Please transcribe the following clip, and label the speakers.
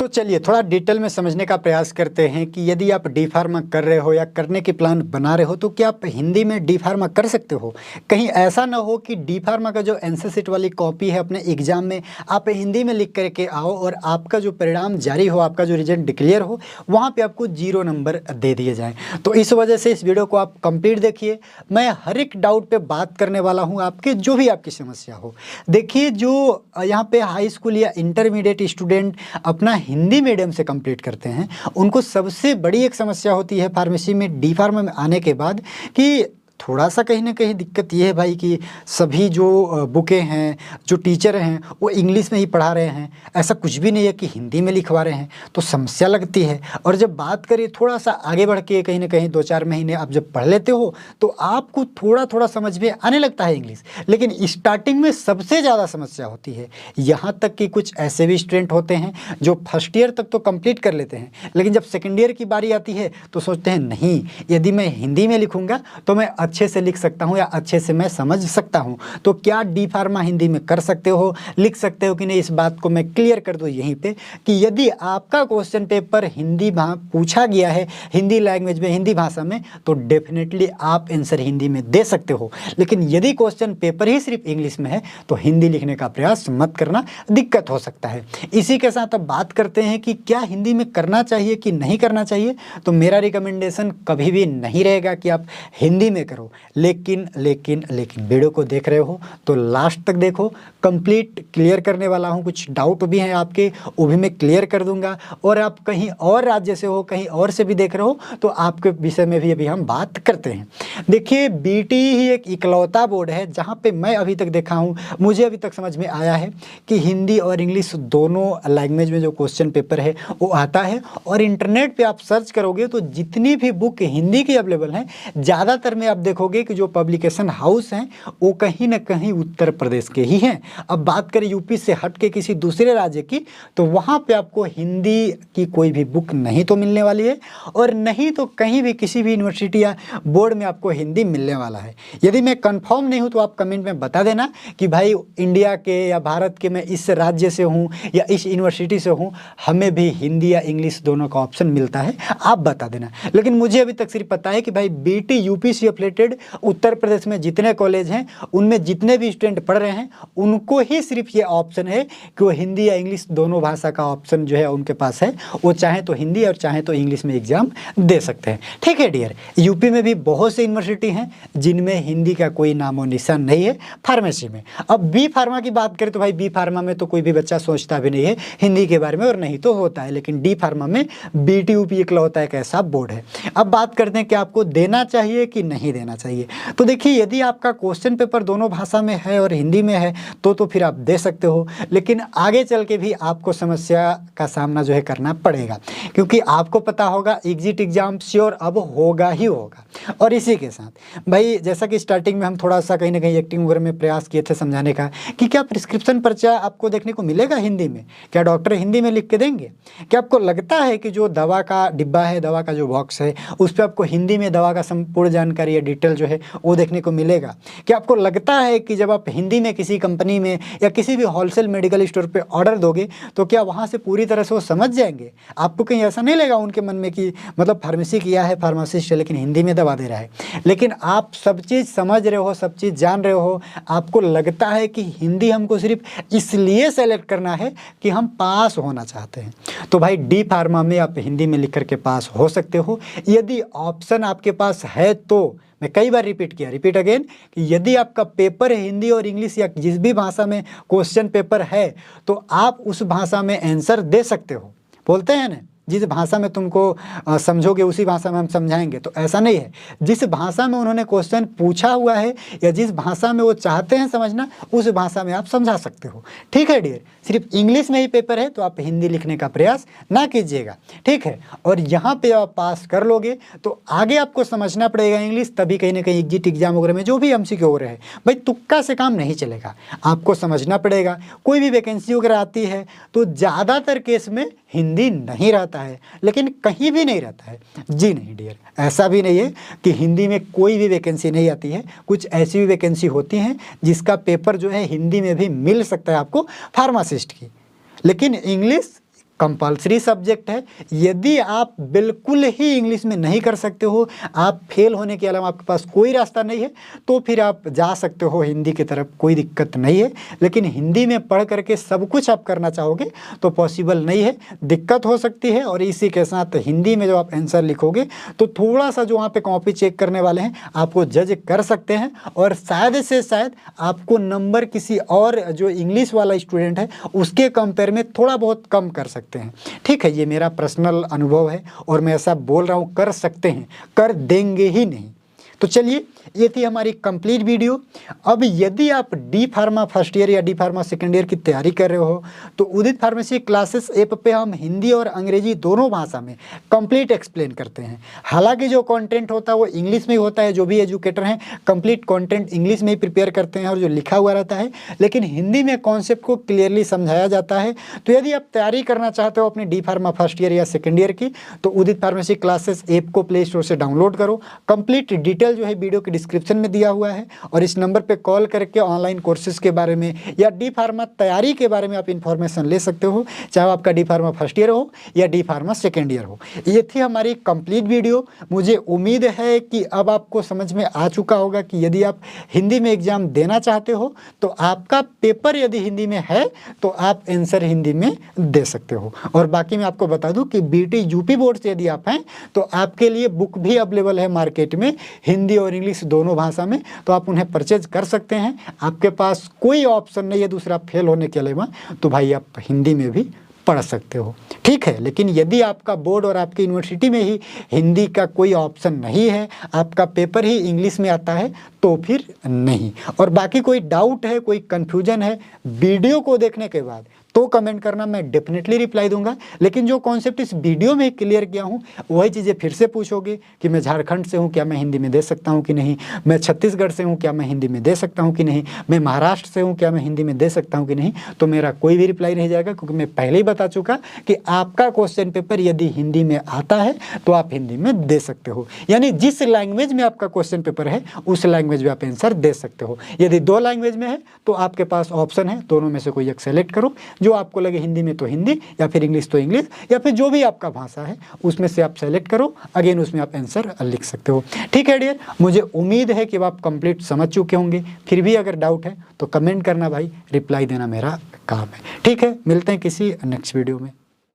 Speaker 1: तो चलिए थोड़ा डिटेल में समझने का प्रयास करते हैं कि यदि आप डी फार्मा कर रहे हो या करने की प्लान बना रहे हो तो क्या आप हिंदी में डी फार्मा कर सकते हो। कहीं ऐसा ना हो कि डी फार्मा का जो आंसर शीट वाली कॉपी है अपने एग्जाम में आप हिंदी में लिख करके आओ और आपका जो परिणाम जारी हो, आपका जो रिजल्ट डिक्लेयर हो, वहाँ पे आपको 0 नंबर दे दिए जाएँ। तो इस वजह से इस वीडियो को आप कंप्लीट देखिए। मैं हर एक डाउट पे बात करने वाला हूँ, आपके जो भी आपकी समस्या हो। देखिए जो यहाँ पे हाई स्कूल या इंटरमीडिएट स्टूडेंट अपना हिंदी मीडियम से कंप्लीट करते हैं, उनको सबसे बड़ी एक समस्या होती है फार्मेसी में डी फार्मा में आने के बाद कि थोड़ा सा कहीं ना कहीं दिक्कत ये है भाई कि सभी जो बुकें हैं, जो टीचर हैं वो इंग्लिश में ही पढ़ा रहे हैं, ऐसा कुछ भी नहीं है कि हिंदी में लिखवा रहे हैं, तो समस्या लगती है। और जब बात करें थोड़ा सा आगे बढ़ के कहीं ना कहीं 2-4 महीने आप जब पढ़ लेते हो तो आपको थोड़ा थोड़ा समझ में आने लगता है इंग्लिश, लेकिन स्टार्टिंग में सबसे ज़्यादा समस्या होती है। यहाँ तक कि कुछ ऐसे भी स्टूडेंट होते हैं जो फर्स्ट ईयर तक तो कंप्लीट कर लेते हैं, लेकिन जब सेकेंड ईयर की बारी आती है तो सोचते हैं नहीं, यदि मैं हिंदी में लिखूँगा तो मैं अच्छे से लिख सकता हूं या अच्छे से मैं समझ सकता हूं। तो क्या डी फार्मा हिंदी में कर सकते हो, लिख सकते हो कि नहीं, इस बात को मैं क्लियर कर दूं यहीं पे कि यदि आपका क्वेश्चन पेपर हिंदी पूछा गया है हिंदी लैंग्वेज में, हिंदी भाषा में, तो डेफिनेटली आप आंसर हिंदी में दे सकते हो। लेकिन यदि क्वेश्चन पेपर ही सिर्फ इंग्लिश में है तो हिंदी लिखने का प्रयास मत करना, दिक्कत हो सकता है। इसी के साथ अब बात करते हैं कि क्या हिंदी में करना चाहिए कि नहीं करना चाहिए। तो मेरा रिकमेंडेशन कभी भी नहीं रहेगा कि आप हिंदी में करो, लेकिन वीडियो को देख रहे हो तो लास्ट तक देखो, कंप्लीट क्लियर करने वाला हूं। कुछ डाउट भी हैं आपके, वो भी मैं क्लियर कर दूंगा। और आप कहीं और राज्य से हो, कहीं और से भी देख रहे हो तो आपके विषय में भी अभी हम बात करते हैं। देखिए बीटी ही एक इकलौता बोर्ड है जहां पे मैं अभी तक देखा हूं, मुझे अभी तक समझ में आया है कि हिंदी और इंग्लिश दोनों लैंग्वेज में जो क्वेश्चन पेपर है वो आता है। और इंटरनेट पे आप सर्च करोगे तो जितनी भी बुक हिंदी की अवेलेबल हैं, ज़्यादातर में आप देखोगे कि जो पब्लिकेशन हाउस हैं वो कहीं ना कहीं उत्तर प्रदेश के ही हैं। अब बात करें यूपी से हट के किसी दूसरे राज्य की, तो वहाँ पे आपको हिंदी की कोई भी बुक नहीं तो मिलने वाली है, और नहीं तो कहीं भी किसी भी यूनिवर्सिटी या बोर्ड में आपको हिंदी मिलने वाला है। यदि मैं कंफर्म नहीं हूँ तो आप कमेंट में बता देना कि भाई इंडिया के या भारत के मैं इस राज्य से हूँ या इस यूनिवर्सिटी से हूँ, हमें भी हिंदी या इंग्लिश दोनों का ऑप्शन मिलता है, आप बता देना। लेकिन मुझे अभी तक सिर्फ पता है कि भाई बीटी यूपी से एफिलिएटेड उत्तर प्रदेश में जितने कॉलेज हैं उनमें जितने भी स्टूडेंट पढ़ रहे हैं उनको ही सिर्फ ये ऑप्शन है कि वो हिंदी या इंग्लिश दोनों भाषा का ऑप्शन जो है उनके पास है, वो चाहे तो हिंदी और चाहे तो इंग्लिश में एग्जाम दे सकते हैं। ठीक है डियर, यूपी में भी बहुत से यूनिवर्सिटी हैं जिनमें हिंदी का कोई नामो निशान नहीं है फार्मेसी में। अब बी फार्मा की बात करें तो भाई बी फार्मा में तो कोई भी बच्चा सोचता भी नहीं है हिंदी के बारे में, और नहीं तो होता है, लेकिन डी फार्मा में बीटी यूपी इकलौता एक ऐसा बोर्ड है। अब बात करते हैं कि आपको देना चाहिए कि नहीं देना चाहिए। तो देखिए यदि आपका क्वेश्चन पेपर दोनों भाषा में है और हिंदी में है तो फिर आप दे सकते हो, लेकिन आगे चल के भी आपको समस्या का सामना जो है करना पड़ेगा, क्योंकि आपको पता होगा एग्जिट एग्जाम श्योर अब होगा ही होगा। और इसी के साथ भाई जैसा कि स्टार्टिंग में हम थोड़ा सा कहीं ना कहीं एक्टिंग वगैरह में प्रयास किए थे समझाने का कि क्या प्रिस्क्रिप्शन पर्चा आपको देखने को मिलेगा हिंदी में, क्या डॉक्टर हिंदी में लिख के देंगे? क्या आपको लगता है कि जो दवा का डिब्बा है, दवा का जो बॉक्स है, उस पर आपको हिंदी में दवा का संपूर्ण जानकारी या डिटेल जो है वो देखने को मिलेगा? क्या आपको लगता है कि जब आप हिंदी में किसी कंपनी में या किसी भी होलसेल मेडिकल स्टोर पे ऑर्डर दोगे तो क्या वहाँ से पूरी तरह से वो समझ जाएंगे? आपको कहीं ऐसा नहीं लगेगा उनके मन में कि मतलब फार्मेसी किया है, फार्मासिस्ट है, लेकिन हिंदी में दवा दे रहा है। लेकिन आप सब चीज़ समझ रहे हो, सब चीज़ जान रहे हो, आपको लगता है कि हिंदी हमको सिर्फ इसलिए सेलेक्ट करना है कि हम पास होना चाहते हैं, तो भाई डी फार्मा में आप हिंदी में लिख करके पास हो सकते हो। यदि ऑप्शन आपके पास है तो मैं कई बार रिपीट अगेन कि यदि आपका पेपर हिंदी और इंग्लिश या जिस भी भाषा में क्वेश्चन पेपर है तो आप उस भाषा में आंसर दे सकते हो। बोलते हैं ना, जिस भाषा में तुमको समझोगे उसी भाषा में हम समझाएंगे, तो ऐसा नहीं है। जिस भाषा में उन्होंने क्वेश्चन पूछा हुआ है या जिस भाषा में वो चाहते हैं समझना, उस भाषा में आप समझा सकते हो। ठीक है डियर, सिर्फ इंग्लिश में ही पेपर है तो आप हिंदी लिखने का प्रयास ना कीजिएगा, ठीक है। और यहाँ पे आप पास कर लोगे तो आगे आपको समझना पड़ेगा इंग्लिश, तभी कहीं ना कहीं एग्जिट एग्जाम वगैरह में जो भी एमसीक्यू हो रहे हैं भाई तुक्का से काम नहीं चलेगा, आपको समझना पड़ेगा। कोई भी वैकेंसी वगैरह आती है तो ज़्यादातर केस में हिंदी नहीं रहता है, लेकिन कहीं भी नहीं रहता है। जी नहीं डियर, ऐसा भी नहीं है कि हिंदी में कोई भी वैकेंसी नहीं आती है। कुछ ऐसी भी वैकेंसी होती हैं जिसका पेपर जो है हिंदी में भी मिल सकता है आपको फार्मासिस्ट की, लेकिन इंग्लिश कंपलसरी सब्जेक्ट है। यदि आप बिल्कुल ही इंग्लिश में नहीं कर सकते हो, आप फेल होने के अलावा आपके पास कोई रास्ता नहीं है, तो फिर आप जा सकते हो हिंदी की तरफ, कोई दिक्कत नहीं है। लेकिन हिंदी में पढ़ करके सब कुछ आप करना चाहोगे तो पॉसिबल नहीं है, दिक्कत हो सकती है। और इसी के साथ हिंदी में जब आप आंसर लिखोगे तो थोड़ा सा जो वहाँ पे कॉपी चेक करने वाले हैं आपको जज कर सकते हैं, और शायद से शायद आपको नंबर किसी और जो इंग्लिश वाला स्टूडेंट है उसके कंपेयर में थोड़ा बहुत कम कर सकते हैं। ठीक है, ये मेरा पर्सनल अनुभव है और मैं ऐसा बोल रहा हूँ, कर सकते हैं, कर देंगे ही नहीं। तो चलिए, ये थी हमारी कंप्लीट वीडियो। अब यदि आप डी फार्मा फर्स्ट ईयर या डी फार्मा सेकेंड ईयर की तैयारी कर रहे हो तो उदित फार्मेसी क्लासेस ऐप पे हम हिंदी और अंग्रेजी दोनों भाषा में कंप्लीट एक्सप्लेन करते हैं। हालांकि जो कंटेंट होता है वो इंग्लिश में ही होता है, जो भी एजुकेटर हैं कंप्लीट कंटेंट इंग्लिश में ही प्रिपेयर करते हैं और जो लिखा हुआ रहता है, लेकिन हिंदी में कॉन्सेप्ट को क्लियरली समझाया जाता है। तो यदि आप तैयारी करना चाहते हो अपनी डी फार्मा फर्स्ट ईयर या सेकेंड ईयर की, तो उदित फार्मेसी क्लासेस ऐप को प्ले स्टोर से डाउनलोड करो। कंप्लीट डिटेल जो है वीडियो की डिस्क्रिप्शन में दिया हुआ है, और इस नंबर पे कॉल करके ऑनलाइन कोर्सेज के बारे में या डी फार्मा तैयारी के बारे में आप इन्फॉर्मेशन ले सकते हो, चाहे आपका डी फार्मा फर्स्ट ईयर हो या डी फार्मा सेकेंड ईयर हो। ये थी हमारी कंप्लीट वीडियो। मुझे उम्मीद है कि अब आपको समझ में आ चुका होगा कि यदि आप हिंदी में एग्जाम देना चाहते हो तो आपका पेपर यदि हिंदी में है तो आप आंसर हिंदी में दे सकते हो। और बाकी मैं आपको बता दूं कि बीटी यूपी बोर्ड से यदि आप हैं तो आपके लिए बुक भी अवेलेबल है मार्केट में, हिंदी और इंग्लिश दोनों भाषा में, तो आप उन्हें परचेज कर सकते हैं। आपके पास कोई ऑप्शन नहीं है दूसरा फेल होने के अलावा, तो भाई आप हिंदी में भी पढ़ सकते हो। ठीक है, लेकिन यदि आपका बोर्ड और आपकी यूनिवर्सिटी में ही हिंदी का कोई ऑप्शन नहीं है, आपका पेपर ही इंग्लिश में आता है, तो फिर नहीं। और बाकी कोई डाउट है, कोई कन्फ्यूजन है वीडियो को देखने के बाद, तो कमेंट करना, मैं डेफिनेटली रिप्लाई दूंगा। लेकिन जो कॉन्सेप्ट इस वीडियो में क्लियर किया हूँ वही चीज़ें फिर से पूछोगे कि मैं झारखंड से हूँ, क्या मैं हिंदी में दे सकता हूँ कि नहीं, मैं छत्तीसगढ़ से हूँ, क्या मैं हिंदी में दे सकता हूँ कि नहीं, मैं महाराष्ट्र से हूँ, क्या मैं हिंदी में दे सकता हूँ कि नहीं, तो मेरा कोई भी रिप्लाई नहीं जाएगा, क्योंकि मैं पहले ही बता चुका कि आपका क्वेश्चन पेपर यदि हिंदी में आता है तो आप हिंदी में दे सकते हो। यानी जिस लैंग्वेज में आपका क्वेश्चन पेपर है उस लैंग्वेज में आप आंसर दे सकते हो। यदि दो लैंग्वेज में है तो आपके पास ऑप्शन है, दोनों में से कोई एक सेलेक्ट करो, जो आपको लगे हिंदी में तो हिंदी, या फिर इंग्लिश तो इंग्लिश, या फिर जो भी आपका भाषा है उसमें से आप सेलेक्ट करो, अगेन उसमें आप आंसर लिख सकते हो। ठीक है डियर, मुझे उम्मीद है कि आप कंप्लीट समझ चुके होंगे। फिर भी अगर डाउट है तो कमेंट करना भाई, रिप्लाई देना मेरा काम है। ठीक है, मिलते हैं किसी नेक्स्ट वीडियो में।